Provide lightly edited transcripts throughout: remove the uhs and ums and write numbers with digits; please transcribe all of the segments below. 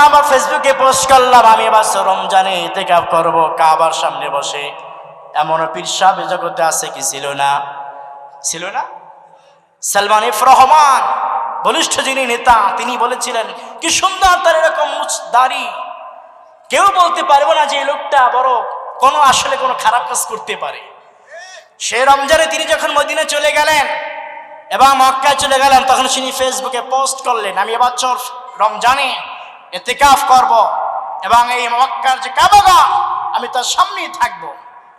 আবার ফেসবুকে পোস্ট করলাম আমি এবার রমজানে ইতিকাফ করব কাবার সামনে বসে। এমন পীর সাহেব জগতে আছে কি ছিল না? ছিল না? সালমান এফ রহমান বলিষ্ঠ যিনি নেতা, তিনি বলেছিলেন কি সুন্দর তার এরকম দাড়ি, কেউ বলতে পারবে না যে এই লোকটা বড় আসলে কোনো খারাপ কাজ করতে পারে। সে রমজানে তিনি যখন মদিনা চলে গেলেন এবং মক্কায় চলে গেলেন, তখন তিনি ফেসবুকে পোস্ট করলেন আমি এবছর রমজানে ইতিকাফ করব এবং এই মক্কার যে কাবাগা আমি তার সামনেই থাকব।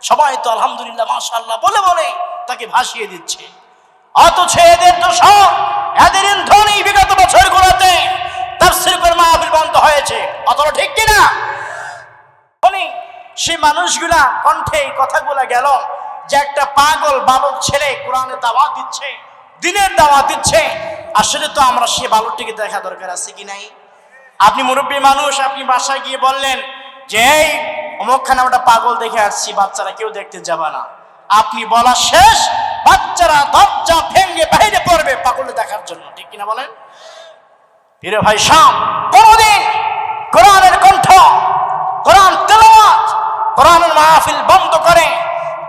সবাই তো আলহামদুলিল্লাহ মাশাআল্লাহ বলে বলে তাকে ভাসিয়ে দিচ্ছে। অথচ এদের তো সব এদের ইন্ধনে বিগত বছরগুলোতে তাফসীর করে মাহফিল বন্ধ হয়েছে। অতটা ঠিক কিনা? সেই মানুষগুলা কণ্ঠে এই কথাগুলা গেল যে একটা পাগল বালক ছেলে কোরআনে দাওয়াত দিচ্ছে, দিনের দাওয়াত দিচ্ছে। আসলে তো আমরা সে বালকটিকে দেখা দরকার আছে কি নাই? আপনি মুরব্বী মানুষ, আপনি বাসায় গিয়ে বললেন যে এই অমুকখানে আমরা পাগল দেখে আসছি, বাচ্চারা কেউ দেখতে যাবে না। আপনি বলা শেষ, বাচ্চারা দরজা ভেঙে বাইরে পড়বে পাগলকে দেখার জন্য, ঠিক কিনা বলেন? প্রিয় ভাই সাম, কোনদিন কোরআনের কণ্ঠ, কোরআন তেলাওয়াত, কোরআনের মাহফিল বন্ধ করে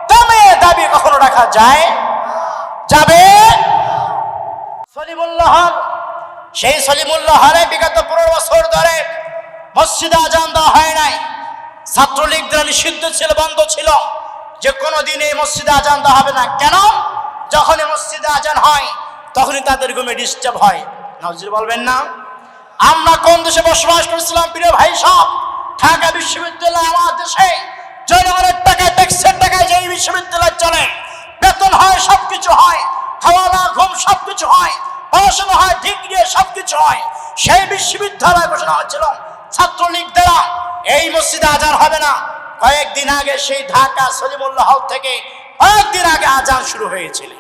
দামে দাবি কখনো রাখা যায় যাবে? সলিমুল্লাহ, সেই সলিমুল্লাহরে বিগত 15 বছর ধরে মসজিদে আজান দেওয়া হয় নাই। ছাত্রলীগ দ্বারা নিষিদ্ধ ছিল, বন্ধ ছিল যে কোনো দিন এই মসজিদে আজান দেওয়া হবে না। কেন? যখনই মসজিদে আজান হয় তখনই তাদের ঘুমে ডিস্টার্ব হয়। নাউজুল বলবেন না? আমরা কোন দেশে বসবাস করছিলাম প্রিয় ভাই সব? ঢাকা বিশ্ববিদ্যালয় আমার দেশে জনগণের টাকায়, ট্যাক্সের টাকায় যে বিশ্ববিদ্যালয় চলে, বেতন হয়, সবকিছু হয়, খাওয়া দাওয়া ঘুম সবকিছু হয়, পড়াশোনা হয়, ডিগ্রি সবকিছু হয়। সেই বিশ্ববিদ্যালয় ঘোষণা হচ্ছিল ছাত্রলীগ দ্বারা এই মসজিদে আজান হবে না। কয়েকদিন আগে সেই ঢাকা সলিমুল্লাহ হল থেকে কয়েকদিন আগে আজান শুরু হয়েছিল।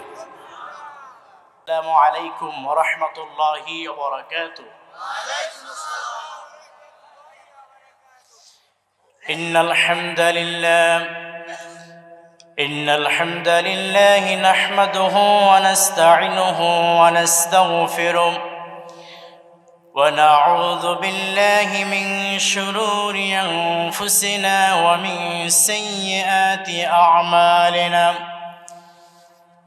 আসসালামু আলাইকুম ওয়া রাহমাতুল্লাহি ওয়া বারাকাতুহু। إن الحمد لله نحمده ونستعينه ونستغفره ونعوذ بالله من شرور أنفسنا ومن سيئات أعمالنا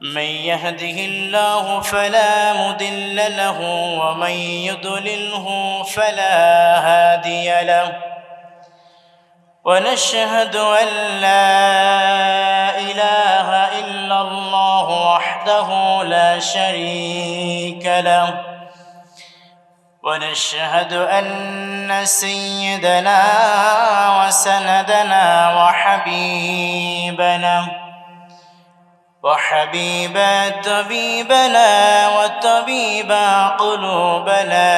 من يهده الله فلا مضل له ومن يضلله فلا هادي له ونشهد أن لا إله إلا الله وحده لا شريك له ونشهد أن سيدنا وسندنا وحبيب طبيبنا وطبيب قلوبنا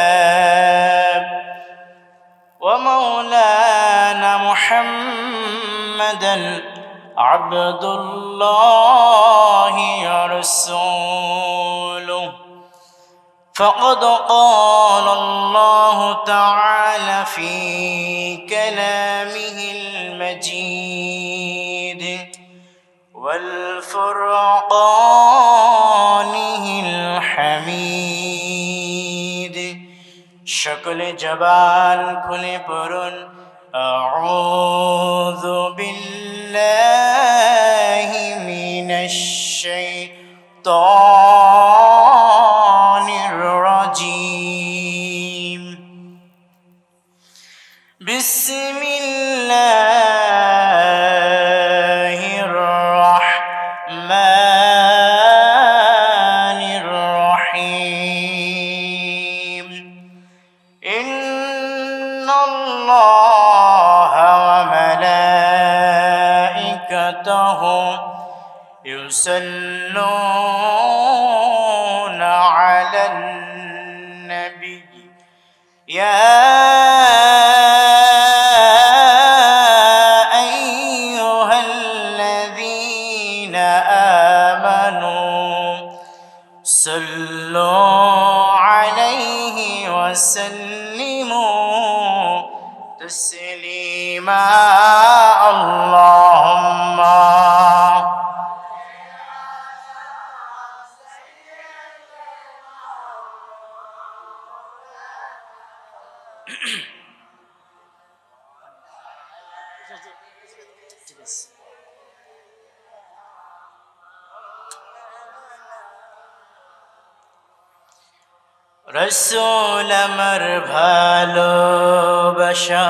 ومولانا محمدا عبد الله ورسوله. فقد قال الله تعالى في كلامه المجيد والفرقانه الحميد. সকল জবান খুলে পড়ুন আউযু বিল্লাহি মিনাশ শাইতানির রাজীম। বিসমিল্লাহির রাহমানির রহিম। ইন্নাল্লাহা ওয়া মালাইকাতাহু ইউসাল্লুনা আলান নবী ইয়া আইয়ুহাল্লাযীনা আমানু সাল্লু আলাইহি ওয়া সাল্লিমু তাসলিমা। আল্লাহুম্মা রসুল আমার ভালোবাসা,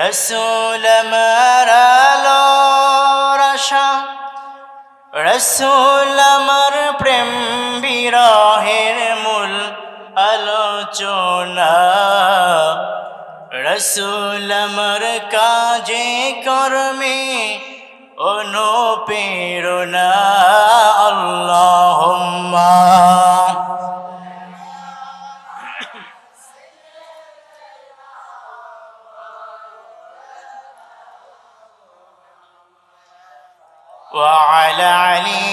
রসুল আমার আলোর আশা, রসুল আমার প্রেম বিরহের মূল আলোচনা, রসুল আমার কাজে কর্মে অনুপ্রেরণা। আল্লাহুম্মা وعلى علي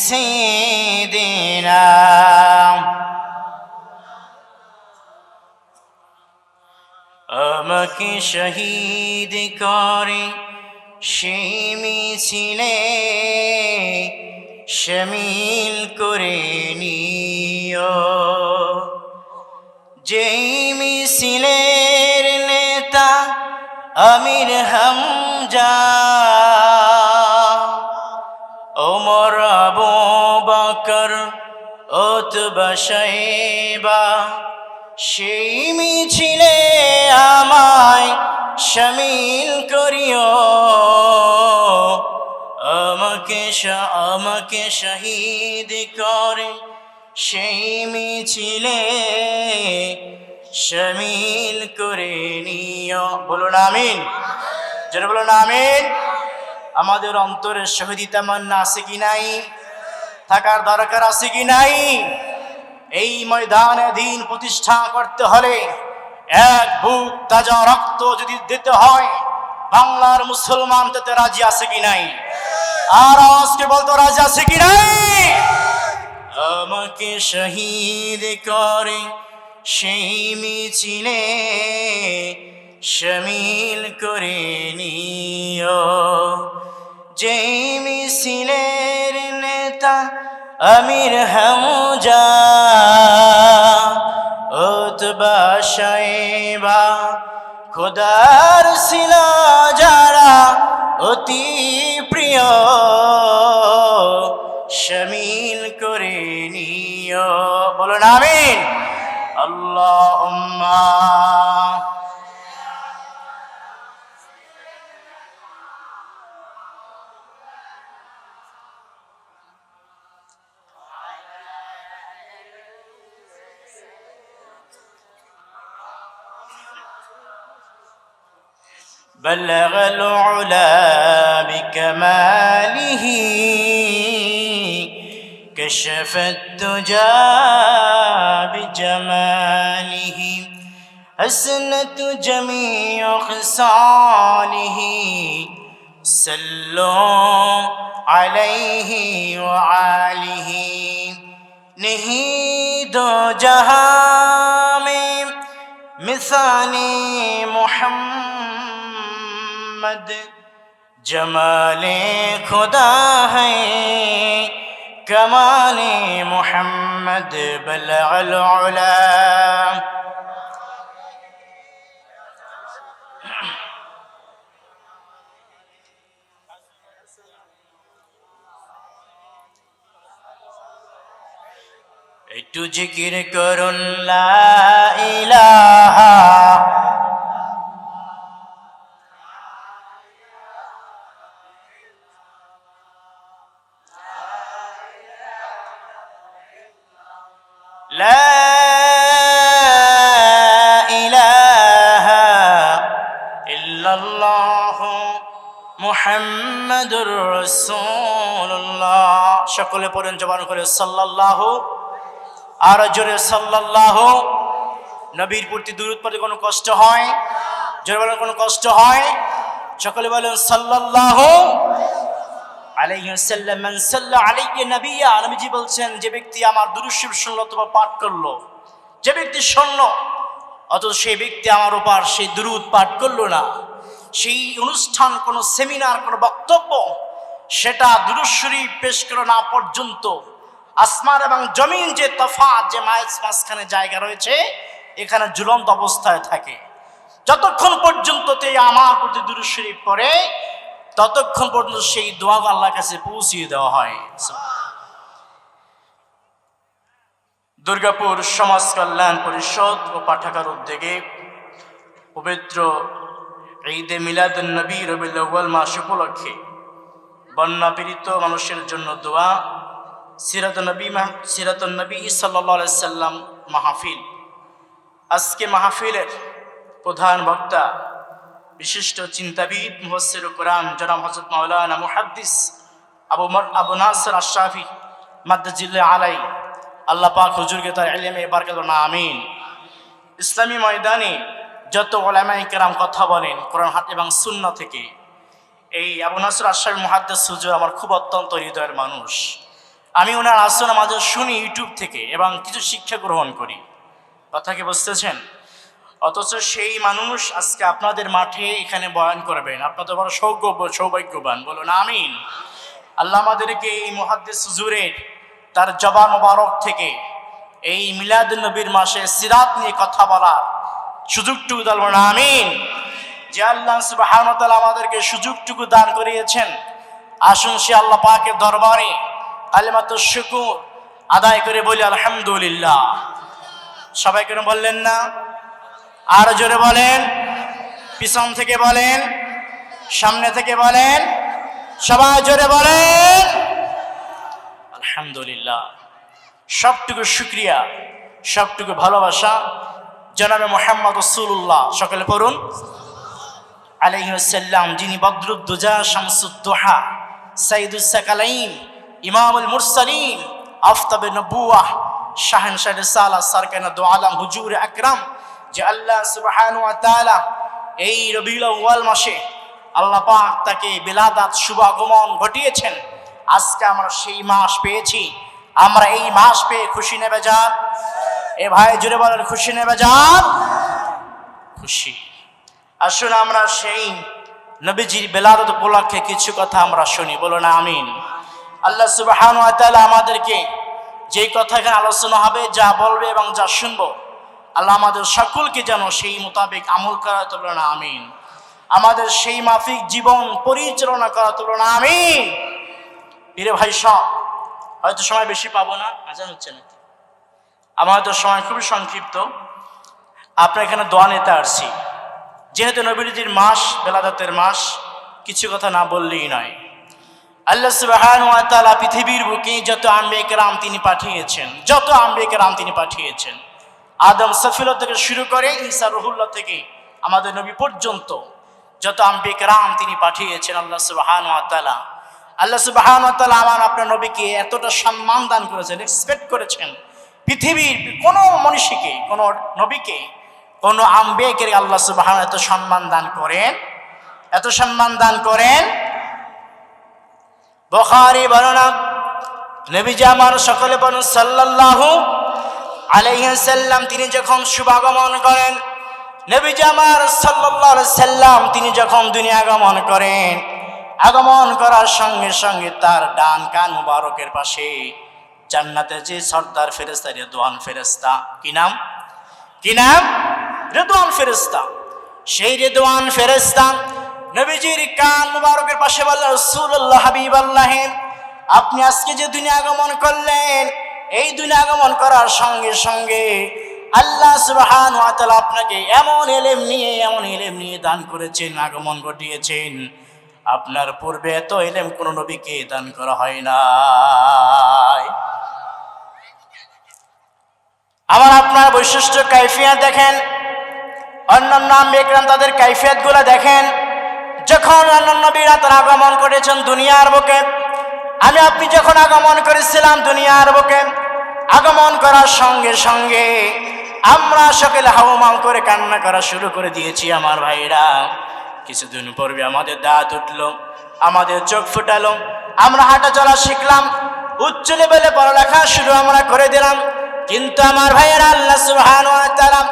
سيدنا আমাকে শহীদ করে সেই মিছিলে শামিল করে নিও, যেই মিছিলের নেতা আমির হামজা, ওমর আবু বকর উতবা শাইবা, সেই মিছিলে আমায় শামিল করিও, আমাকে শহীদ করে সেই মিছিলে শামিল করে নিও। বলুন আমিন, যারা বলুন আমিন। আমাদের অন্তরের শহীদ তামান্না আছে কি নাই? থাকার দরকার আছে কি নাই? এই ময়দানে দিন প্রতিষ্ঠা করতে হলে এক বুক তাজা রক্ত যদি দিতে হয়, বাংলার মুসলমান তাতে রাজি আছে কি নাই? আর আজকে বলতো রাজি আছে কি নাই? আমাকে শহীদ করে সেই মিছিলে শামিল করে নিও, যেই মিছিলের নেতা আমির হামজা, উতবা শাইবা, খোদার ছিল যারা অতি প্রিয়, শামিল করে নিও। বলুন আমিন। আল্লাহুম্মা بلغ العلا بكماله كشف الدجى بجماله حسنت جميع خصاله صلوا عليه وآله नहीं दो जहां में मिसाली मोहम्मद, जमाले खुदा है कमाले मोहम्मद, बलगल उला। একটু জিকির করুন লা ইলাহা লা ইলাহা ইল্লাল্লাহ মুহাম্মাদুর রাসূলুল্লাহ। সকলে পড়েন জবান করে সাল্লাল্লাহু, আর জোরে সাল্লাল্লাহু। নবীর প্রতি দুরূদ পড়তে কোনো কষ্ট হয়? জোরে বলেন কোনো কষ্ট হয়? সকলে বলেন সাল্লাল্লাহু আলাইহি ওয়াসাল্লাম। মান সাল্লা আলাইহি নবিয়্যা, নবীজি বলছেন যে ব্যক্তি আমার দুরূদ শরীফ শুনলো অথবা পাঠ করলো, যে ব্যক্তি শুনলো অথচ সেই ব্যক্তি আমার উপর সেই দুরূদ পাঠ করলো না, সেই অনুষ্ঠান কোনো সেমিনার কোনো বক্তব্য সেটা দুরূদ শরীফ পেশ করা না পর্যন্ত আসমান এবং জমিন যে তফাৎ, যে মাঝখানে জায়গা রয়েছে, এখানে ঝুলন্ত অবস্থায় থাকে। যতক্ষণ পর্যন্ত তে আমার প্রতি দুরূদ শরীফ পড়ে ততক্ষণ পর্যন্ত সেই দোয়া আল্লাহর কাছে পৌঁছিয়ে দেওয়া হয়। দুর্গাপুর সমাজ কল্যাণ পরিষদ ও পাঠাগার উদ্যোগে পবিত্র ঈদে মিলাদুন নবী রবিউল আউয়াল মাস উপলক্ষে বন্যা পীড়িত মানুষের জন্য দোয়া, সিরাতুন নবী সাল্লাল্লাহু আলাইহি সাল্লাম মাহফিল। আজকে মাহফিলের প্রধান বক্তা বিশিষ্ট চিন্তাবিদ মুফাসসির কোরআন জনাব হযরত মাওলানা মুহাদ্দিস আবু নাসর আশরাফি মাদ্দাজিল্লাহ আলাই, আল্লাহ পাক হুজুরকে তার ইলমে বারাকাত দান, আমিন। ইসলামী ময়দানে যত উলামায়ে কেরাম কথা বলেন কোরআন এবং সুন্নাহ থেকে, এই আবু নাসর আশরাফি মুহাদ্দিস হুজুর আমার খুব অত্যন্ত হৃদয়ের মানুষ। আমি ওনার আলোচনা মাঝে শুনি ইউটিউব থেকে এবং কিছু শিক্ষা গ্রহণ করি। কথা কি বুঝতেছেন? অথচ সেই মানুষ আজকে আপনাদের মাঠে এখানে বয়ান করবেন। আপনাদের বড় সৌভাগ্যবান, বলুন আমিন। আল্লাহ আমাদেরকে এই মুহাদ্দিস হুজুরের তার জবান মোবারক থেকে এই মিলাদুন নবীর মাসে সিরাত নিয়ে কথা বলার সুযোগটুকু দান করুন, আমিন। যে আল্লাহ সুবহানাহু ওয়া তাআলা আমাদেরকে সুযোগটুকু দান করিয়েছেন, আসুন সে আল্লাহ পাকের দরবারে কালিমাতুশ শুকর আদায় করে বলি আলহামদুলিল্লাহ। সবাই কেন বললেন না? আর জোরে বলেন, পিছন থেকে বলেন, সামনে থেকে বলেন, সবাই জোরে বলেন আলহামদুলিল্লাহ। সবটুকু শুকরিয়া, সবটুকু ভালোবাসা জনাবে মুহাম্মদ রাসূলুল্লাহ, সকলে পড়ুন আলাইহিস সালাম, যিনি বদরুদ্দুজা শামসুদ্দোহা সাইয়্যিদুস সাকালাইন ইমামুল মুরসালিন আফতাবে নবুওয়াহ শাহেনশাহ রিসালাত সরকারে দু আলম হুজুর আকরাম, যে আল্লাহ সুবহানাহু ওয়া তাআলা এই রবিউল আউয়াল মাসে আল্লাহ পাক তাকে বিলাদাত শুভ আগমন ঘটিয়েছেন। আজকে আমরা সেই মাস পেয়েছি। আমরা এই মাস পেয়ে খুশি নেবে যান? এ ভাই জুড়ে বলেন, খুশি নেবে যান? খুশি। আসুন আমরা সেই নবীজির বিলাদত উপলক্ষে কিছু কথা আমরা শুনি, বলুন আমিন। আল্লাহ সুবহানাহু ওয়া তাআলা আমাদেরকে যেই কথা এখানে আলোচনা হবে, যা বলবে এবং যা শুনবো, আল্লাহ আমাদের সকলকে যেন সেই মোতাবেক আমল করা, বলুন আমিন। আমাদের সেই মাফিক জীবন পরিচালনা করা, বলুন আমিন। প্রিয় ভাই সব, হয়তো সময় বেশি পাবো না, আজান হচ্ছে না, আমাদের সময় খুবই সংক্ষিপ্ত। আপনার এখানে দোয়া নিতে আসছি। যেহেতু নবীজির মাস, বেলাদাতের মাস, কিছু কথা না বললেই নয়। আল্লাহ সুবহানাহু ওয়া তাআলা পৃথিবীর বুকে যত আম্বিয়া কেরাম তিনি পাঠিয়েছেন, যত আম্বিয়া কেরাম তিনি পাঠিয়েছেন, আদম সফিল থেকে শুরু করে ঈসা রুহুল্লাহ থেকে আমাদের নবী পর্যন্ত যত আম্বিয়া কেরাম তিনি পাঠিয়েছেন, আল্লাহ সুবহানাহু ওয়া তাআলা আমার আপনার নবীকে এতটা সম্মান দান করেছেন, এক্সপেক্ট করেছেন। পৃথিবীর কোনো মনীষীকে, কোনো নবীকে, কোনো আম্বিয়াকে আল্লাহ সুবহানাহু এত সম্মান দান করেন, এত সম্মান দান করেন। বুখারী বর্ণনা, নবীজি আমার সকলে বলেন সাল্লাল্লাহু আলাইহি সাল্লাম, তিনি যখন শুভাগমন করেন, নবীজি আমার সাল্লাল্লাহু আলাইহি সাল্লাম তিনি যখন দুনিয়া আগমন করেন, আগমন করার সঙ্গে সঙ্গে তার ডান কান মুবারকের পাশে জান্নাতের যে সর্দার ফেরেশতা, রিদওয়ান ফেরেশতা, কি নাম? কি নাম? রিদওয়ান ফেরেশতা। সেই রিদওয়ান ফেরেশতা নবীজির কান মুবারকের পাশে বললেন, রাসূলুল্লাহ হাবিবাল্লাহ, আপনি আজকে যে দুনিয়া আগমন করলেন, এই দুনিয়া আগমন করার সঙ্গে সঙ্গে আল্লাহ সুবহানাহু ওয়া তাআলা আপনাকে এমন ইলম নিয়ে দান করেছেন, আগমন ঘটিয়েছেন, আপনার পূর্বে এত ইলম কোন নবীকে দান করা হয় না। আমার আপনার বৈশিষ্ট্য কাইফিয়াত দেখেন, অন্যান্য আম্বিয়া কেরাম তাদের কাইফিয়াতগুলো দেখেন। যখন অন্যান্য নবীরা তারা আগমন করেছেন দুনিয়ার বুকে, আমি আপনি যখন আগমন করেছিলাম দুনিয়ার বুকে, আগমন করার সঙ্গে সঙ্গে আমরা সকলে হাউমাউ করে কান্না করা শুরু করে দিয়েছি। আমার ভাইরা, কিছুদিন পূর্বে আমাদের দাঁত উঠলো, আমাদের চোখ ফুটালো, আমরা হাঁটা চলা শিখলাম, উচ্চ লেভেলে পড়ালেখা শুরু আমরা করে দিলাম। কিন্তু আমার ভাইয়েরা, আল্লাহ সুবহানাহু ওয়া তাআলা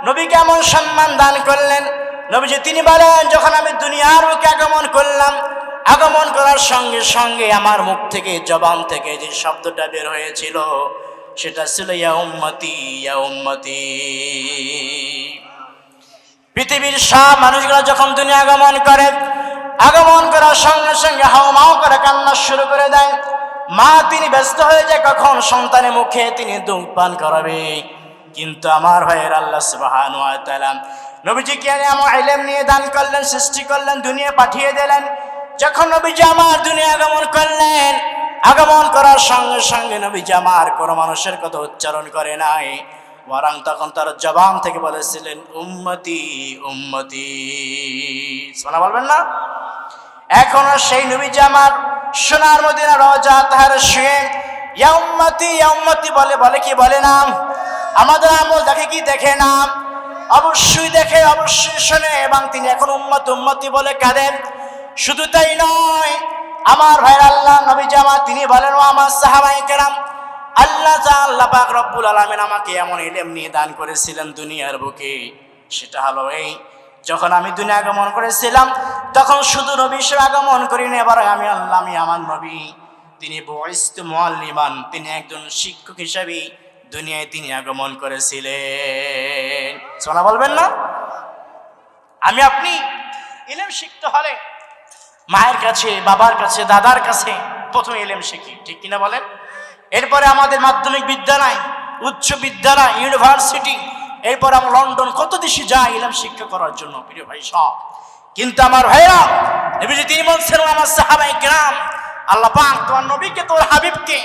নবীকে এমন সম্মান দান করলেন। নবীজি তিনি বলেন, যখন আমি দুনিয়ার বুকে আগমন করলাম, আগমন করার সঙ্গে সঙ্গে আমার মুখ থেকে, জবান থেকে যে শব্দটা বের হয়েছিল, সেটা ছিল ইয়া উম্মতি, ইয়া উম্মতি। পৃথিবীর সব মানুষগুলো যখন দুনিয়া আগমন করে, আগমন করার সঙ্গে সঙ্গে হাউমাউ করে কান্না শুরু করে দেয়। মা তিনি ব্যস্ত হয়ে যায় কখন সন্তানের মুখে তিনি দুধ পান করাবে। কিন্তু আমার ভাইয়ের আল্লাহ সুবহানাহু ওয়া তাআলা নবীজিকে আমার ইলম নিয়ে দান করলেন, সৃষ্টি করলেন, দুনিয়া পাঠিয়ে দিলেন। যখন নবীজি আমার দুনিয়া আগমন করলেন, আগমন করার সঙ্গে সঙ্গে নবীজি আমার কোনো মানুষের কথা উচ্চারণ করে নাই, বরং তখন তার জবান থেকে বলেছিলেন উম্মতি উম্মতি। শোনা বলবেন না? এখনো সেই নবীজি আমার সোনার মদিনা রওজা তাহার শুয়ে ইয়া উম্মতি বলে কি বলে না? আমাদের আমল দেখে কি দেখে না? অবশ্যই দেখে, অবশ্যই শোনে, এবং তিনি এখন উম্মতি বলে কাঁদেন। শুধু তাই নয়, আমার ভাইয়ের আল্লাহ নবীজি আমার তিনি বলেন ও আমার সাহাবায়ে কেরাম, আল্লাহ পাক রব্বুল আলামিন আমাকে এমন ইলম নিয়ে দান করেছিলেন দুনিয়ার বুকে, সেটা হলো এই, যখন আমি দুনিয়া আগমন করেছিলাম তখন শুধু নবী হিসেবে আগমন করিনি, এবার আমি আল্লাহ আমি আমার নবী তিনি বুইস্তু মুআল্লিমান, তিনি একজন শিক্ষক হিসেবে দুনিয়ায় তিনি আগমন করেছিলেন। শোনা বলবেন না? আমি আপনি ইলম শিখতে হলে মায়ের কাছে, বাবার কাছে, দাদার কাছে প্রথমে ইলম শিখি, ঠিক কিনা বলেন? এরপরে আমাদের মাধ্যমিক বিদ্যালয়, উচ্চ বিদ্যালয়, ইউনিভার্সিটি, এরপর আমরা লন্ডন কত দেশে যাই ইলম শিক্ষা করার জন্য, প্রিয় ভাই সব। কিন্তু আমার ভাইরা নবীজি তিনি বলছেন আমার সাহাবায়ে কেরাম, আল্লাহ পাক তোমার নবীকে, তোর হাবিবকে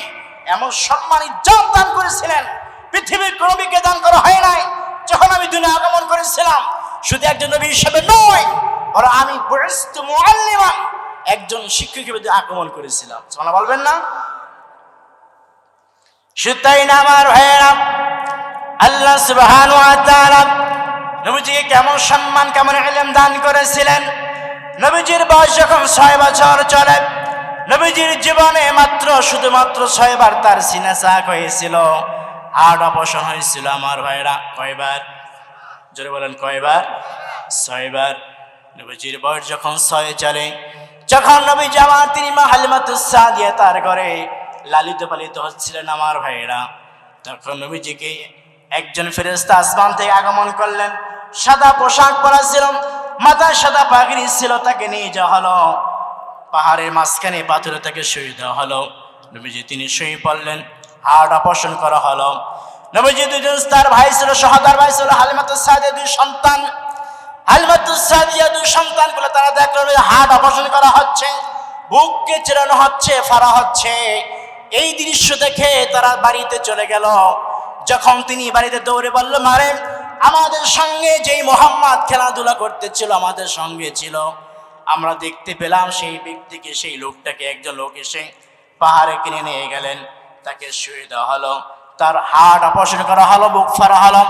এমন সম্মান ইজ্জত দান করেছিলেন, পৃথিবীর কোন নবীকে দান করা হয় নাই। যখন আমি দুনিয়া আগমন করেছিলাম শুধু একজন নবী হিসেবে নয়, আর আমি বুইস্তু মুআল্লিমান, একজন শিক্ষক হিসেবে আগমন করেছিলাম। সুবহানাল্লাহ বলবেন না? শুধুই না আমার ভাইয়েরা, আল্লাহ সুবহানাহু ওয়া তাআলা নবীজিকে কেমন সম্মান, কেমন ইলম দান করেছিলেন। নবীজির বয়স যখন 6 বছর চলে, নবীজির জীবনে শুধুমাত্র 6 বার তার সিনা চাক হয়েছিল, হার্ট অপারেশন হয়েছিল। আমার ভাইয়েরা কয়বার? জোরে বলেন কয়বার? 6 বার। নবীজির বয়স যখন 6 চলে, যখন নবীজি আমার তিনি মা হালিমাতুস সাদিয়া তার ঘরে লালিত পালিত হচ্ছিলেন, আমার ভাইয়েরা, তখন নবীজিকে একজন ফেরেশতা আসমান থেকে আগমন করলেন। সাদা পোশাক পরা ছিল, মাথায় সাদা পাগড়ি ছিল, তাকে নিয়ে যাওয়া হলো পাহাড়ের মাঝখানে, পাথরে তাকে শুয়ে দেওয়া হলো। নবীজি তিনি শুয়ে পড়লেন, হার্ট অপারেশন করা হলো। নবীজি দুজন তার ভাই ছিল, সহদর ভাই ছিল হালিমাতুস সাদিয়া, 2 সন্তান। হালিমাতুস সাদিয়া 2 সন্তান বলে তারা দেখলো হার্ট অপারেশন করা হচ্ছে, বুককে চেরানো হচ্ছে, ফাড়া হচ্ছে। এই দৃশ্য দেখে তারা বাড়িতে চলে গেল। যখন তিনি বাড়িতে দৌড়ে বলল, মারে আমাদের সঙ্গে যেই মোহাম্মদ খেলাধুলা করতেছিল আমাদের সঙ্গে ছিল, আমরা দেখতে পেলাম সেই ব্যক্তিকে, সেই লোকটাকে একজন লোক এসে পাহাড়ে কিনে নিয়ে গেলেন, তাকে শুয়ে দেওয়া হলো, তার হার্ট অপারেশন করা হলো, বুক ফাড়া হলো।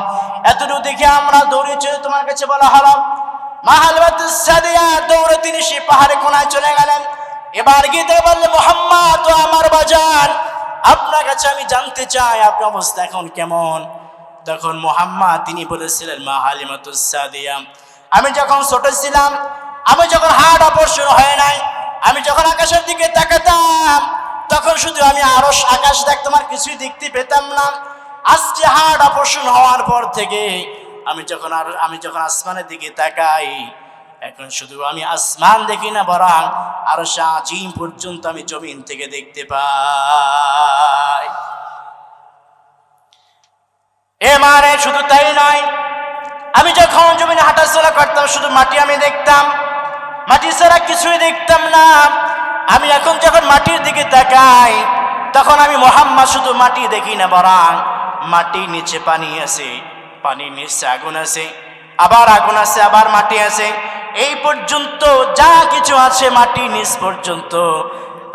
এতটুকু দেখে আমরা দৌড়ে চলে তোমার কাছে বলা হলো। মা হালিমাতুস সাদিয়া দৌড়ে তিনি সেই পাহাড়ে কোনায় চলে গেলেন। এবার গিয়ে বললে, মুহাম্মদ তো আমার বাজান, আপনার কাছে আমি জানতে চাই আপনার অবস্থা এখন কেমন। তখন মুহাম্মদ তিনি বলেছিলেন, মা হালিমাতুস সাদিয়া, আমি যখন ছোট ছিলাম, আমি যখন হার্ট অপারেশন হয় নাই, আমি যখন আকাশের দিকে তাকাতাম তখন শুধু আমি আরশ আকাশ দেখতাম, আর কিছুই দেখতে পেতাম না। আজকে হার্ট অপারেশন হওয়ার পর থেকে আমি যখন আসমানের দিকে তাকাই, এখন শুধু আমি আসমান দেখি না, বরং আরশ আজিম পর্যন্ত আমি জমিন থেকে দেখতে পাই। এমারে শুধু তাই নয়, আমি যখন জমিনে হাঁটাচলা করতাম শুধু মাটি আমি দেখতাম, মাটি ছাড়া কিছুই দেখতাম না। আমি এখন যখন মাটির দিকে তাকাই তখন আমি মুহাম্মদ শুধু মাটি দেখি না, বরং মাটির নিচে পানি আছে, পানির নিচে আগুন আছে, আবার আগুন আছে, আবার মাটি আছে, এই পর্যন্ত যা কিছু আছে মাটির নিচ পর্যন্ত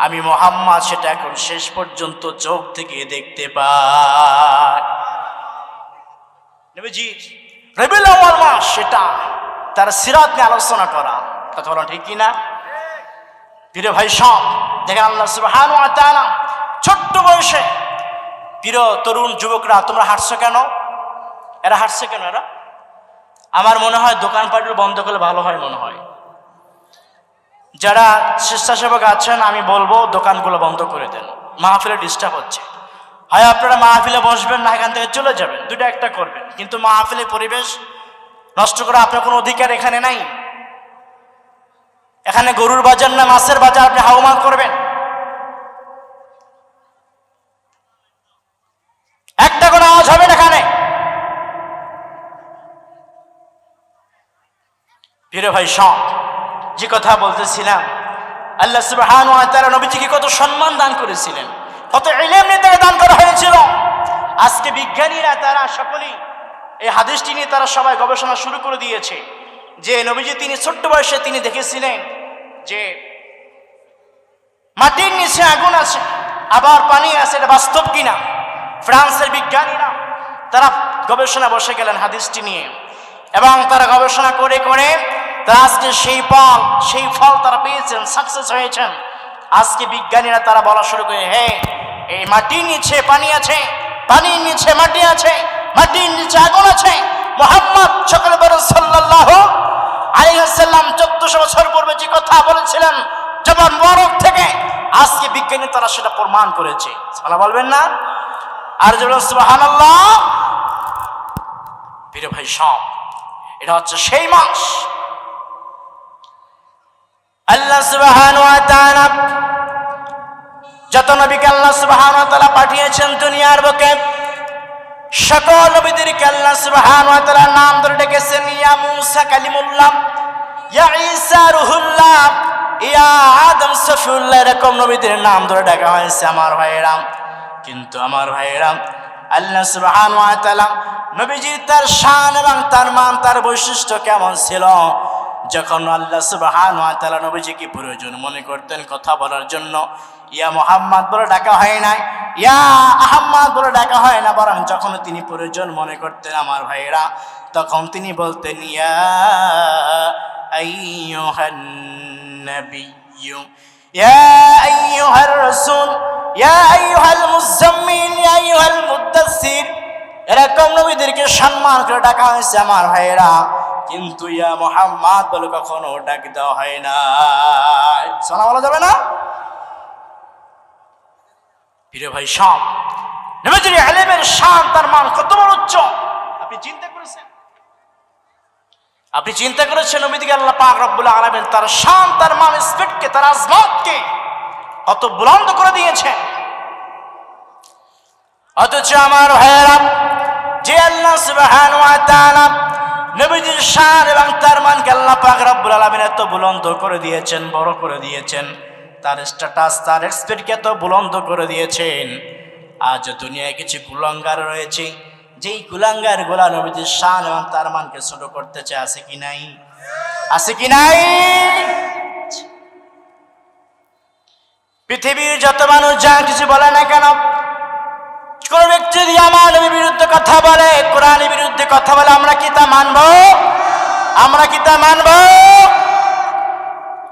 আমি মুহাম্মদ সেটা এখন শেষ পর্যন্ত চোখ থেকে দেখতে পাই। নবীজি রবিউল আউয়াল মাস, সেটা তার সিরাত নিয়ে আলোচনা করা, কথা বলা ঠিক কিনা? প্রিয় ভাই সব দেখেন, আল্লাহ সুবহানাহু ওয়া তাআলা ছোট্ট বয়সে, প্রিয় তরুণ যুবকরা তোমরা হাঁটছো কেন? এরা হাঁটছে কেন? এরা আমার মনে হয় দোকানপাটগুলো বন্ধ করলে ভালো হয় মনে হয়। যারা স্বেচ্ছাসেবক আছেন আমি বলবো দোকানগুলো বন্ধ করে দেন, মাহফিলে ডিস্টার্ব হচ্ছে। হয় আপনারা মাহফিলে বসবেন, না এখান থেকে চলে যাবেন, দুটো একটা করবেন, কিন্তু মাহফিলে পরিবেশ নষ্ট করা আপনার কোনো অধিকার এখানে নাই। এখানে গরুর বাজার না মাছের বাজার আপনি হাওমা করবেন? একটা কোনো আওয়াজ হবে না এখানে। প্রিয় ভাই সব যে কথা বলতেছিলাম, আল্লাহ সুবহানাহু ওয়া তাআলা নবীজিকে কত সম্মান দান করেছিলেন, কত ইলম তাকে দান করা হয়েছিল। আজকে বিজ্ঞানীরা তারা সকলেই এই হাদিসটি নিয়ে তারা সবাই গবেষণা শুরু করে দিয়েছে যে নবীজি তিনি ছোট্ট বয়সে তিনি দেখেছিলেন যে মাটির নিচে আগুন আছে আবার পানি আছে, এটা বাস্তব কিনা। ফ্রান্সের বিজ্ঞানীরা তারা গবেষণা বসে গেলেন হাদিসটি নিয়ে, এবং তারা গবেষণা করে করে তারা আজকে সেই ফল তারা পেয়েছেন, সাকসেস হয়েছেন। আজকে বিজ্ঞানীরা তারা বলা শুরু করে, হ্যাঁ এই মাটির নিচে পানি আছে, পানির নিচে মাটি আছে, মাটির নিচে আগুন আছে। মুহাম্মদ সকলে বলেন সাল্লাল্লাহু আলাইহি ওয়াসাল্লাম 1400 বছর পূর্বে যে কথা বলেছিলেন জবান মুবারক থেকে, আজকে বিজ্ঞানী তারা সেটা প্রমাণ করেছে। সাল্লাল্লাহু বলবেন না? আর বলবেন সুবহানাল্লাহ। প্রিয় ভাই সব, এটা হচ্ছে সেই মাস আল্লাহ সুবহানাহু ওয়া তাআলা যত নবীকে আল্লাহ সুবহানাহু ওয়া তাআলা পাঠিয়েছেন দুনিয়ার বুকে, সকল নবীদেরকে আল্লাহ সুবহানাহু ওয়া তাআলা নাম ধরে ডেকেছেন। ইয়া মূসা কালিমুল্লাহ, ইয়া ঈসা রূহুল্লাহ, ইয়া আদম সফিউল্লাহ, এরকম নবীদের নাম ধরে ডাকা হয়েছে আমার ভাইয়েরা। কিন্তু আমার ভাইয়েরা, আল্লাহ সুবহানাহু ওয়া তাআলা নবীজির তার শান এবং তার মান, তার বৈশিষ্ট্য কেমন ছিল, যখন আল্লাহ সুবহানাহু ওয়া তাআলা নবীজিকে প্রয়োজন মনে করতেন কথা বলার জন্য, ইয়া মুহাম্মদ বলে ডাকা হয় না, ইয়া আহমদ বলে ডাকা হয় না, বরং যখন তিনি প্রয়োজন মনে করতেন আমার ভাইয়েরা, তখন তিনি বলতেন ইয়া আইয়ুহান নাবিয়্যু, ইয়া আইয়ুহার রাসূল, ইয়া আইয়ুহাল মুযাম্মিল, ইয়া আইয়ুহাল মুদ্দাসসির, এরকম নবীদেরকে সম্মান করে ডাকা হয়েছে আমার ভাইয়েরা। কিন্তু ইয়া মুহাম্মদ বলে কখনো ডাক দেওয়া হয় না। শোনা বলা যাবে না? প্রিয় ভাই সব, নবীজির ইলমের শান, তার মান কত বড় উচ্চ আপনি চিন্তা করেছেন? আপনি চিন্তা করেছেন নবীজিকে আল্লাহ পাক রব্বুল আলামিন তার শান, তার মান, রেসপেক্টকে, তার আজমতকে কত বুলন্দ করে দিয়েছে। অথচ আমার ভাইয়েরা, যে আল্লাহ সুবহানাহু ওয়া তাআলা নবীজির শান এবং তার মানকে আল্লাহ পাক রব্বুল আলামিন এত বুলন্দ করে দিয়েছেন, বড় করে দিয়েছেন, তার স্ট্যাটাস, তার রেসপেক্টকে এত বুলন্দ করে দিয়েছেন, আজ দুনিয়ায় কিছু কুলাঙ্গার রয়েছে, যেই কুলাঙ্গার গুলা নবীজির শান এবং তার মানকে ছোট করতে চায়। আছে কি নাই? আছে কি নাই? পৃথিবীর যত মানুষ যা কিছু বলে না কেন, কোন ব্যক্তি যদি আমার নবীর বিরুদ্ধে কথা বলে, কোরআনের বিরুদ্ধে কথা বলে, আমরা কি তা মানব? আমরা কি তা মানব?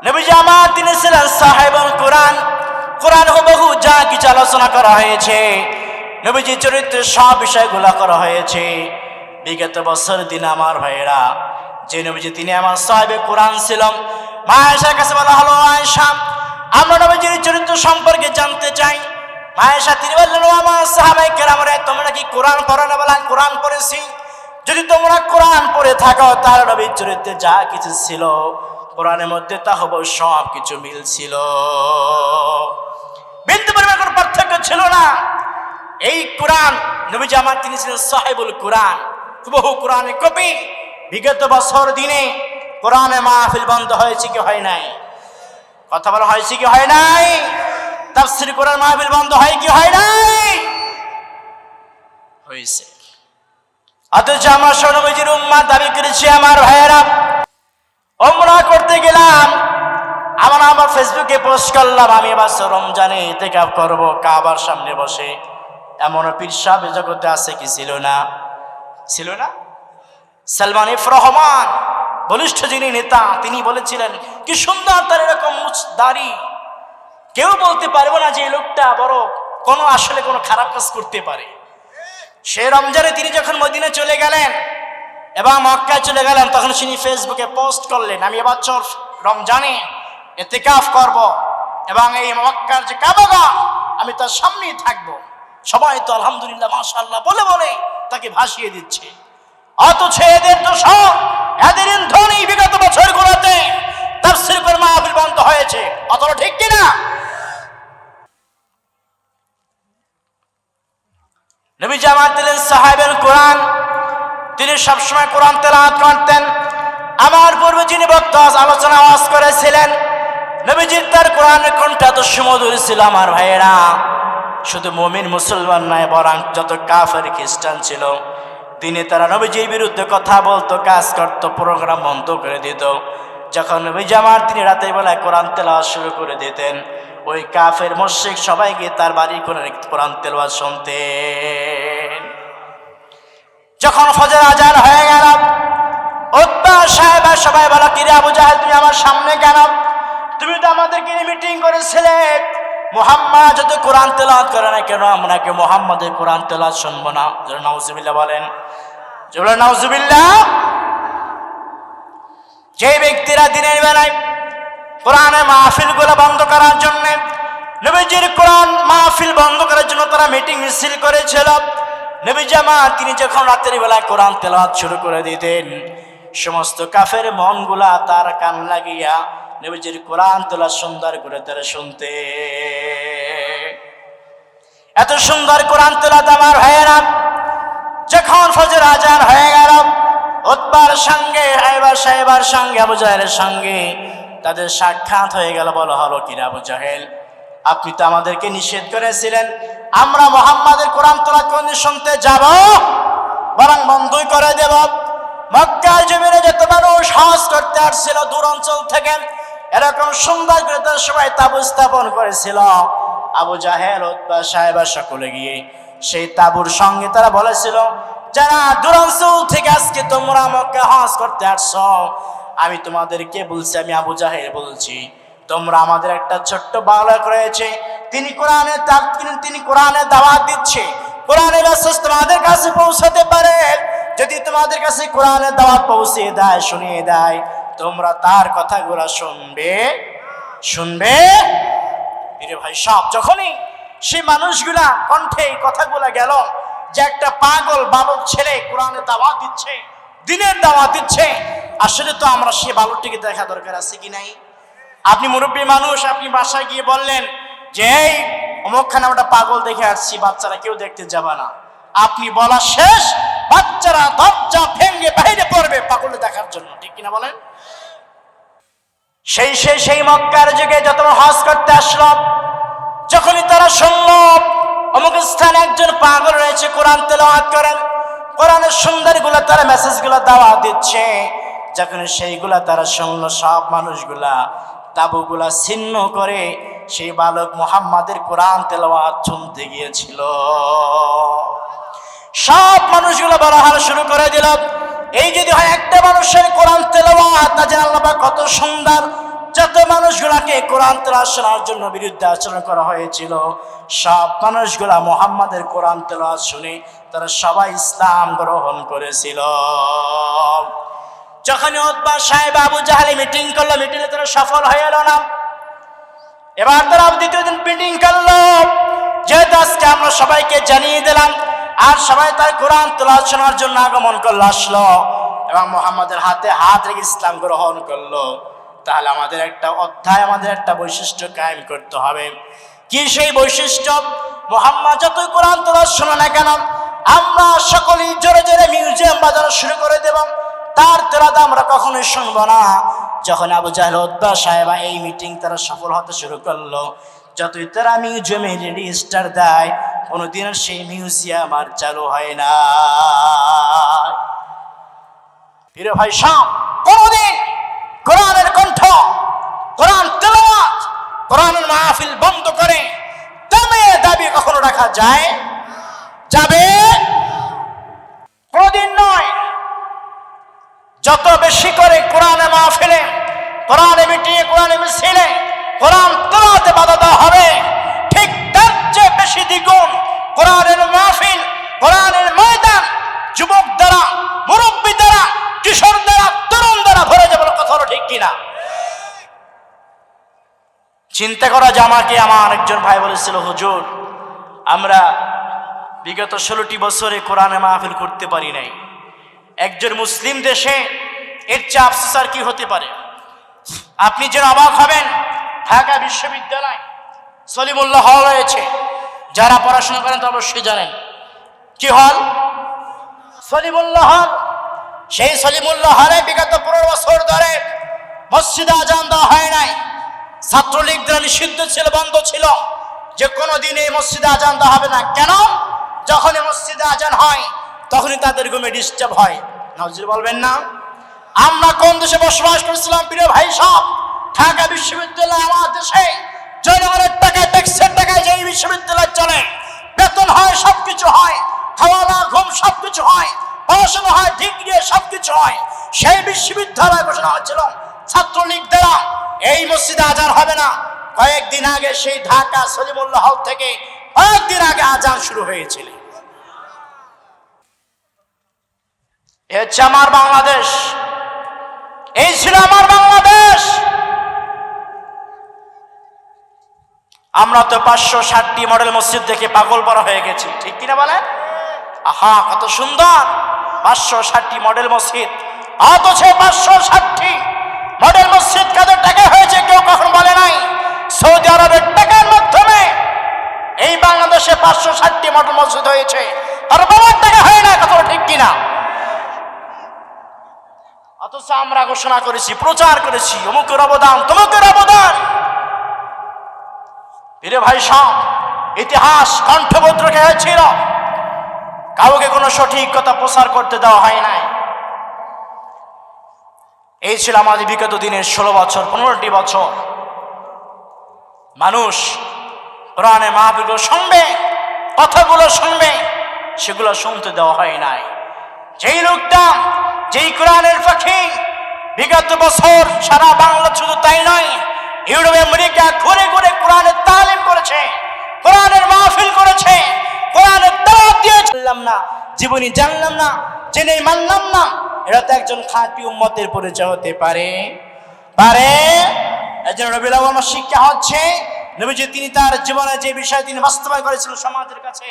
নবীজি আমার তিনি ছিলেন সাহেবুল কোরআন। কোরআন হুবহু যা কিছু আলোচনা করা হয়েছে, নবীজির চরিত্রের সব বিষয়গুলো করা হয়েছে। বিগত বছর দিন আমার ভাইয়েরা, যে নবীজি তিনি আমার সাহেবে কোরআন ছিলেন, মা আয়েশার কাছে বলা হলো, আয়েশা আমরা নবীজির চরিত্র সম্পর্কে জানতে চাই। মা আয়েশা তিনি বললেন, ও আমার সাহাবায়ে কেরামরা, তোমরা কি কোরআন পড়ো না? বলেন কোরআন পড়েছি। যদি তোমরা কোরআন পড়ে থাকো, তার নবীর চরিত্রে যা কিছু ছিল কোরআনের মধ্যে তা হবো সব কিছু মিল ছিল, বিন্দু পরিমাণ কোনো পার্থক্য ছিল না। এই কোরআন নবীজি আমার তিনি ছিলেন সাহেবুল কোরআন, হুবহু কোরআনের কপি। বিগত বছর দিনে কোরআনে মাহফিল বন্ধ হয়েছে কি হয় নাই? কথা বলা হয়েছে কি হয় নাই? তাফসীর কোরআন মাহফিল বন্ধ হয় কি হয় নাই? হয়েছে। অথচ আমার নবীজির উম্মাত দাবি করেছে আমার ভাইয়েরা, উমরা করতে গেলাম, আমার ফেসবুকে পোস্ট করলাম আমি এবার রমজানে ইতিকাফ করব কাবার সামনে বসে। এমন পীর সাহেব জগতে আছে কি ছিল না? ছিল না? সালমান এফ রহমান বলিষ্ঠ যিনি নেতা, তিনি বলেছিলেন কি সুন্দর তার এরকম দাড়ি, কেউ বলতে পারবে না যে এই লোকটা বড় আসলে কোনো খারাপ কাজ করতে পারে। সে রমজানে তিনি যখন মদিনা চলে গেলেন এবং মক্কায় চলে গেলেন, তখন তিনি ফেসবুকে পোস্ট করলেন আমি এবছর রমজানে ইতিকাফ করব এবং এই মক্কার যে কাবাগা আমি তার সামনেই থাকবো। সবাই তো আলহামদুলিল্লাহ মাশাআল্লাহ বলে বলে তাকে ভাসিয়ে দিচ্ছে। অথচ এদের তো সব এদের ইন্ধনই বিগত বছরগুলোতে তাফসীর করে মাহফিল বন্ধ হয়েছে। অতটা ঠিক কিনা? নবী জামাত দিলেন সাহাবের কোরআন, তিনি সবসময় কোরআন তেলাওয়াত করতেন। আমার পূর্বে যিনি বক্তা আলোচনা ওয়াজ করেছিলেন, নবীজির তার কোরআনের কণ্ঠ এত সুমধুর ছিল আমার ভাইয়েরা, শুধু মুমিন মুসলমান নয় বরং যত কাফের খ্রিস্টান ছিল দিনে তারা নবীজির বিরুদ্ধে কথা বলতো, কাজ করতো, প্রোগ্রাম বন্ধ করে দিত। যখন নবী জামাত তিনি রাতের বেলায় কোরআন তেলাওয়াত শুরু করে দিতেন, ওই কাফের মুশরিক সবাই গিয়ে তার বাড়ি করে কোরআন তেলাওয়াত শুনতেন। যখন ফজর আজান হয়ে গেল, উতবা সাহেব সবাই বলা, কিরে আবু জাহেল তুমি আমার সামনে কেন? তুমি তো আমাদেরকে নিয়ে মিটিং করেছিলে, মুহাম্মদ যত কোরআন তেলাওয়াত করে না কেন, আমরা কি মুহাম্মাদের কোরআন তেলাওয়াত শুনবো না? নাউজুবিল্লাহ বলেন, নাউজুবিল্লাহ। যে ব্যক্তিরা দিনের বেলায় কোরআনের মাহফিলগুলো বন্ধ করার জন্য, নবীজির কোরআন মাহফিল বন্ধ করার জন্য তারা মিটিং মিছিল করেছিল, নবী জামাত তিনি যখন রাতের বেলায় কোরআন তেলাওয়াত শুরু করে দিতেন, সমস্ত কাফের মনগুলা তার কান লাগিয়া নবীজির কোরআন তেলাওয়াত সুন্দর করে তারা শুনতে। এত সুন্দর কোরআন তেলাওয়াত আমার ভাইয়েরা, যখন ফজর আজান হয়ে গেল, উতবার সঙ্গে সাহেবার সঙ্গে আবু জাহেলের সঙ্গে তাদের সাক্ষাৎ হয়ে গেল। বলা হলো, কিরে আবু জাহেল, আপনি তো আমাদেরকে নিষেধ করেছিলেন আমরা মুহাম্মাদের কোরআন তেলাওয়াত কোনদিন শুনতে যাব, বরং বন্ধই করে দেব। মক্কার জমিনে যত মানুষ হজ করতে আসছিল দূর অঞ্চল থেকে, এরকম সুন্দর করে তারা সবাই তাবু স্থাপন করেছিল। আবু জাহেল, উতবা সাহেব সকলে গিয়ে সেই তাবুর সঙ্গে তারা বলেছিল, যারা দূর অঞ্চল থেকে আজকে তোমরা মক্কা হজ করতে আসছো, আমি তোমাদেরকে বলছি, আমি আবু জাহেল বলছি, তোমরা আমাদের একটা ছোট্ট বালক রয়েছে, তিনি কোরআনের দাওয়াত দিচ্ছে, কোরআনের মেসেজ তোমাদের কাছে পৌঁছাতে পারে। যদি তোমাদের কাছে কোরআনের দাওয়াত পৌঁছে দেয়, শুনিয়ে দেয়, তোমরা তার কথাগুলো শুনবে। এরে ভাই সব, যখনই সেই মানুষগুলা কণ্ঠে কথাগুলা গেল যে একটা পাগল বালক ছেলে কোরআনের দাওয়াত দিচ্ছে, দিনের দাওয়াত দিচ্ছে, আসলে তো আমরা সেই বালকটিকে দেখা দরকার আছে কি নাই? আপনি মুরব্বী মানুষ, আপনি বাসায় গিয়ে বললেন যে এই অমুকখানে আমরা পাগল দেখে আসছি, বাচ্চারা কেউ দেখতে যাবে না। আপনি বলা শেষ, বাচ্চারা দরজা ভেঙে বাইরে পড়বে পাগল দেখার জন্য, ঠিক কিনা বলেন? সেই মক্কার যুগে যত হজ করতে আসলো, যখনই তারা শুনল অমুক স্থানে একজন পাগল রয়েছে কোরআন তেলাওয়াত করেন, কোরআনের সুন্দরগুলো তারা মেসেজগুলো দাওয়াত দিচ্ছে, যখন সেইগুলা তারা শুনলো, সব মানুষগুলা তাবুগুলা ছিন্ন করে সেই বালক মুহাম্মাদের কোরআন তেলাওয়াত শুনতে গিয়েছিল। সব মানুষগুলো বলা হার শুরু করে দিল, এই যদি হয় একটা মানুষের কোরআন তেলাওয়াত, না জানেন আল্লাহ পাক কত সুন্দর। যত মানুষগুলাকে কোরআন তেলাওয়াত শোনার জন্য বিরুদ্ধে আচরণ করা হয়েছিল, সব মানুষগুলা মুহাম্মাদের কোরআন তেলাওয়াত শুনে তারা সবাই ইসলাম গ্রহণ করেছিল। যখন উতবা সাহেব আবু জাহেল মিটিং করলো, মিটিংয়ে তারা সফল হয়ে এলো না। এবার তারা দ্বিতীয় দিন মিটিং করলো, যেহেতু আজকে আমরা সবাইকে জানিয়ে দিলাম, আর সবাই তার কোরআন তেলাওয়াত শোনার জন্য আগমন করলো, আসলো এবং মুহাম্মাদের হাতে হাত রেখে ইসলাম গ্রহণ করলো, তাহলে আমাদের একটা অধ্যায়, আমাদের একটা বৈশিষ্ট্য কায়েম করতে হবে। কি সেই বৈশিষ্ট্য? মুহাম্মদ যতই কোরআন তেলাওয়াত শোনে না কেন, আমরা সকলেই জোরে জোরে মিউজিয়াম বাজানো শুরু করে দেব, তার তেলাওয়াত আমরা কখনোই শুনবো না। যখন আবু জাহেল, উতবা সাহেব এই মিটিং তারা সফল হতে শুরু করলো, যতই তারা মিউজিয়ামে রেজিস্টার দেয়, কোনোদিন সেই মিউজিয়াম আর চালু হয় না। প্রিয় ভাই সব, কোনোদিন কোরআনের কণ্ঠ, কোরআন তেলাওয়াত, কোরআনের মাহফিল বন্ধ করে দাবি কখনো রাখা যাবে কোনদিন নয়। যত বেশি করে কোরআনের মাহফিলে, কোরআনে মিটিয়ে, কোরআনে মিছিলে, কোরআন তেলাওয়াতে বাধা দেওয়া হবে, ঠিক তার চেয়ে বেশি দ্বিগুণ কোরআনের মাহফিল, কোরআনের ময়দান যুবক দ্বারা, মুরব্বী দ্বারা, কিশোর দ্বারা, তরুণ দ্বারা ভরে যাবে। কথা হলো ঠিক কিনা? চিন্তা করা যে আমাকে আমার একজন ভাই বলেছিল, হুজুর আমরা বিগত 16টি বছরে কোরআনে মাহফিল করতে পারি নাই, একজন মুসলিম দেশে এর চেয়ে আফসোস আর কি হতে পারে? আপনি যেন অবাক হবেন, ঢাকা বিশ্ববিদ্যালয় সলিমুল্লাহ হল রয়েছে। যারা পড়াশোনা করেন তারা অবশ্যই জানেন কি হল, সলিমুল্লাহ হল। সেই সলিমুল্লাহ হলে বিগত 15 বছর ধরে মসজিদে আজান দেওয়া হয় নাই। ছাত্রলীগ দ্বারা নিষিদ্ধ ছিল, বন্ধ ছিল, যে কোনো দিন এই মসজিদে আজান দেওয়া হবে না। কেন? যখন মসজিদে আজান হয় তখনই তাদের ঘুমে ডিস্টার্ব হয়। নাউজুবিল্লাহ বলবেন না? আমরা কোন দেশে বসবাস করছিলাম প্রিয় ভাই সব? ঢাকা বিশ্ববিদ্যালয় আমার দেশে জনগণের টাকায়, ট্যাক্সের টাকায় যে বিশ্ববিদ্যালয় চলে, বেতন হয়, সবকিছু হয়, খাওয়া দাওয়া ঘুম সবকিছু হয়, পড়াশোনা হয়, ডিগ্রি সবকিছু হয়। সেই বিশ্ববিদ্যালয় ঘোষণা হচ্ছিল ছাত্রলীগ দ্বারা এই মসজিদে আজান হবে না। কয়েকদিন আগে সেই ঢাকা সলিমুল্লাহ হল থেকে কয়েকদিন আগে আজান শুরু হয়েছিল। এ হচ্ছে আমার বাংলাদেশ, এই ছিল আমার বাংলাদেশ। আমরা তো 560টি মডেল মসজিদ দেখে পাগল পরা হয়ে গেছি, ঠিক কিনা বলেন? আহা, কত সুন্দর 560টি মডেল মসজিদ। অথচ 560টি মডেল মসজিদ কাদের টাকা হয়েছে কেউ কখন বলে নাই। সৌদি আরবের টাকার মাধ্যমে এই বাংলাদেশে 560টি মডেল মসজিদ হয়েছে, আর বাবার টাকা হয় না, কত ঠিক কিনা? অথচ আমরা ঘোষণা করেছি, প্রচার করেছি, অমুকের অবদান, তমুকের অবদান। প্রিয় ভাই সব, ইতিহাস কণ্ঠবদ্ধ হয়েছিল, কাউকে কোনো সঠিক কথা প্রচার করতে দেওয়া হয় নাই। এই ছিল আমাদের বিগত দিনের 16 বছর, 15টি বছর। মানুষ কোরআনের মাহফিলগুলো শুনবে, কথাগুলো শুনবে, সেগুলো শুনতে দেওয়া হয় নাই। যেই লোকটা, যেই কোরআনের পাখি বিগত বছর সারা বাংলা, শুধু তাই নয়, ইউরোপ আমেরিকা ঘুরে ঘুরে কোরআনের তালিম করেছে, কোরআনের মাহফিল করেছে, কোরআনের দাওয়াত দিয়েছে, জানলাম না, জীবনী জানলাম না, জেনে মানলাম না, এটা তো একজন খাঁটি উম্মতের পরিচয় হতে পারে? একজন রবিউল আউয়াল মাস শিক্ষা হচ্ছে নবীজি তিনি তার জীবনে যে বিষয় তিনি বাস্তবায়ন করেছিলেন সমাজের কাছে,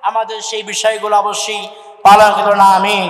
আমাদের সেই বিষয়গুলো অবশ্যই পালন করতে হবে। আমিন।